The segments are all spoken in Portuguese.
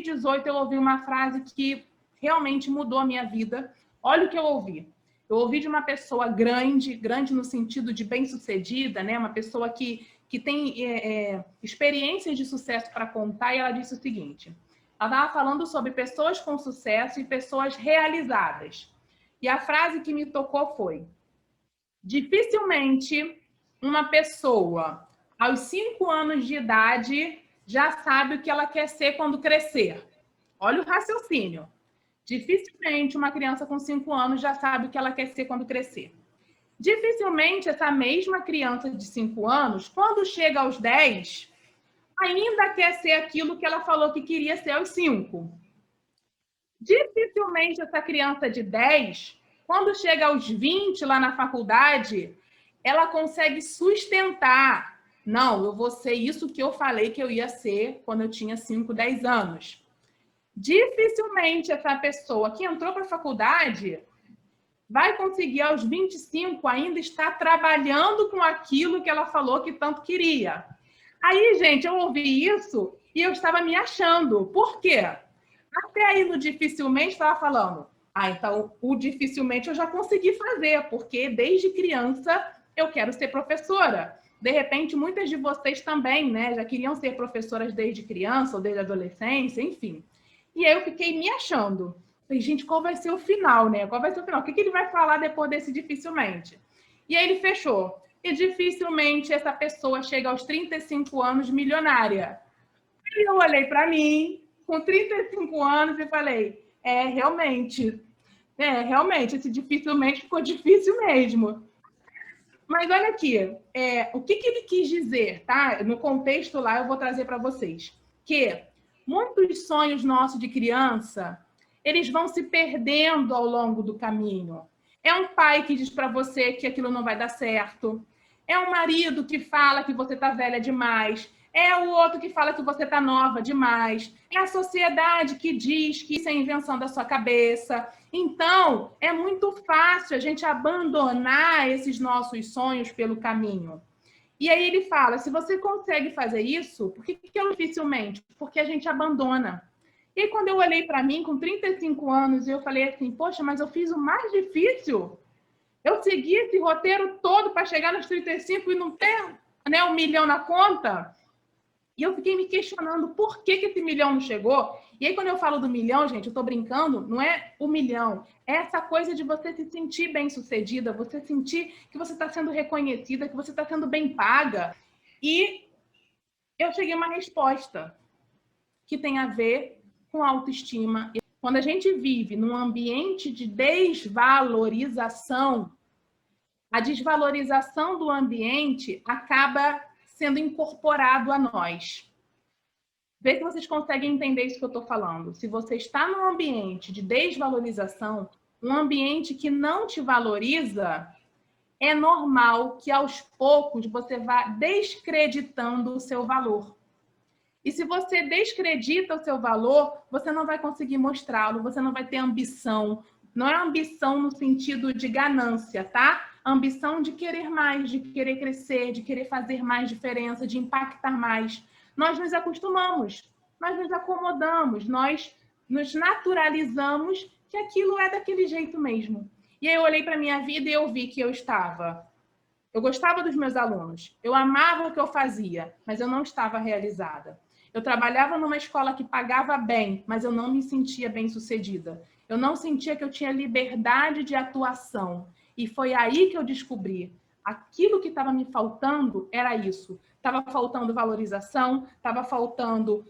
2018 eu ouvi uma frase que realmente mudou a minha vida. Olha o que eu ouvi. Eu ouvi de uma pessoa grande, grande no sentido de bem-sucedida, né? Uma pessoa que tem experiências de sucesso para contar, e ela disse o seguinte: ela estava falando sobre pessoas com sucesso e pessoas realizadas. E a frase que me tocou foi: dificilmente uma pessoa aos 5 anos de idade já sabe o que ela quer ser quando crescer. Olha o raciocínio. Dificilmente uma criança com 5 anos já sabe o que ela quer ser quando crescer. Dificilmente essa mesma criança de 5 anos, quando chega aos 10, ainda quer ser aquilo que ela falou que queria ser aos 5. Dificilmente essa criança de 10, quando chega aos 20 lá na faculdade, ela consegue sustentar. Não, eu vou ser isso que eu falei que eu ia ser quando eu tinha 5, 10 anos. Dificilmente essa pessoa que entrou para a faculdade vai conseguir aos 25 ainda estar trabalhando com aquilo que ela falou que tanto queria. Aí, gente, eu ouvi isso e eu estava me achando. Por quê? Até aí no dificilmente estava falando: então o dificilmente eu já consegui fazer, porque desde criança eu quero ser professora. De repente, muitas de vocês também, né, já queriam ser professoras desde criança ou desde adolescência, enfim. E aí eu fiquei me achando. Falei, gente, qual vai ser o final, né? Qual vai ser o final? O que ele vai falar depois desse dificilmente? E aí ele fechou. E dificilmente essa pessoa chega aos 35 anos milionária. Aí eu olhei para mim, com 35 anos, e falei, realmente, esse dificilmente ficou difícil mesmo. Mas olha aqui, o que ele quis dizer, tá? No contexto lá, eu vou trazer para vocês. Que muitos sonhos nossos de criança, eles vão se perdendo ao longo do caminho. É um pai que diz para você que aquilo não vai dar certo. É um marido que fala que você está velha demais. É o outro que fala que você está nova demais. É a sociedade que diz que isso é invenção da sua cabeça. Então, é muito fácil a gente abandonar esses nossos sonhos pelo caminho. E aí ele fala, se você consegue fazer isso, por que eu dificilmente? Porque a gente abandona. E aí, quando eu olhei para mim, com 35 anos, eu falei assim, poxa, mas eu fiz o mais difícil. Eu segui esse roteiro todo para chegar nos 35 e não ter, né, 1 milhão na conta. E eu fiquei me questionando por que esse milhão não chegou. E aí, quando eu falo do milhão, gente, eu estou brincando, não é o milhão. É essa coisa de você se sentir bem-sucedida, você sentir que você está sendo reconhecida, que você está sendo bem paga. E eu cheguei a uma resposta que tem a ver com autoestima. Quando a gente vive num ambiente de desvalorização, a desvalorização do ambiente acaba sendo incorporado a nós. Vê se vocês conseguem entender isso que eu estou falando. Se você está num ambiente de desvalorização, um ambiente que não te valoriza, é normal que aos poucos você vá descreditando o seu valor. E se você descredita o seu valor, você não vai conseguir mostrá-lo, você não vai ter ambição. Não é ambição no sentido de ganância, tá? Ambição de querer mais, de querer crescer, de querer fazer mais diferença, de impactar mais. Nós nos acostumamos, nós nos acomodamos, nós nos naturalizamos que aquilo é daquele jeito mesmo. E aí eu olhei para a minha vida e eu vi que eu gostava dos meus alunos, eu amava o que eu fazia, mas eu não estava realizada. Eu trabalhava numa escola que pagava bem, mas eu não me sentia bem-sucedida. Eu não sentia que eu tinha liberdade de atuação. E foi aí que eu descobri. Aquilo que estava me faltando era isso. Estava faltando valorização, estava faltando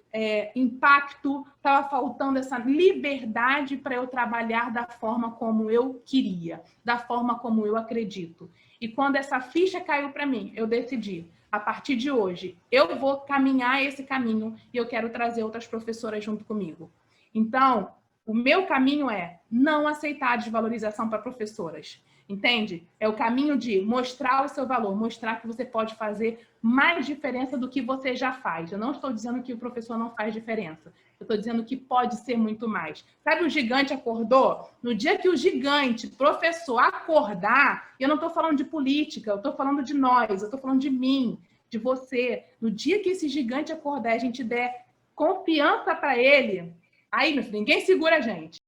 impacto, estava faltando essa liberdade para eu trabalhar da forma como eu queria, da forma como eu acredito. E quando essa ficha caiu para mim, eu decidi, a partir de hoje, eu vou caminhar esse caminho e eu quero trazer outras professoras junto comigo. Então, o meu caminho é não aceitar a desvalorização para professoras. Entende? É o caminho de mostrar o seu valor, mostrar que você pode fazer mais diferença do que você já faz. Eu não estou dizendo que o professor não faz diferença. Eu estou dizendo que pode ser muito mais. Sabe, o gigante acordou? No dia que o gigante, professor, acordar, eu não estou falando de política, eu estou falando de nós, eu estou falando de mim, de você. No dia que esse gigante acordar, a gente der confiança para ele, Aí, meu filho, ninguém segura a gente.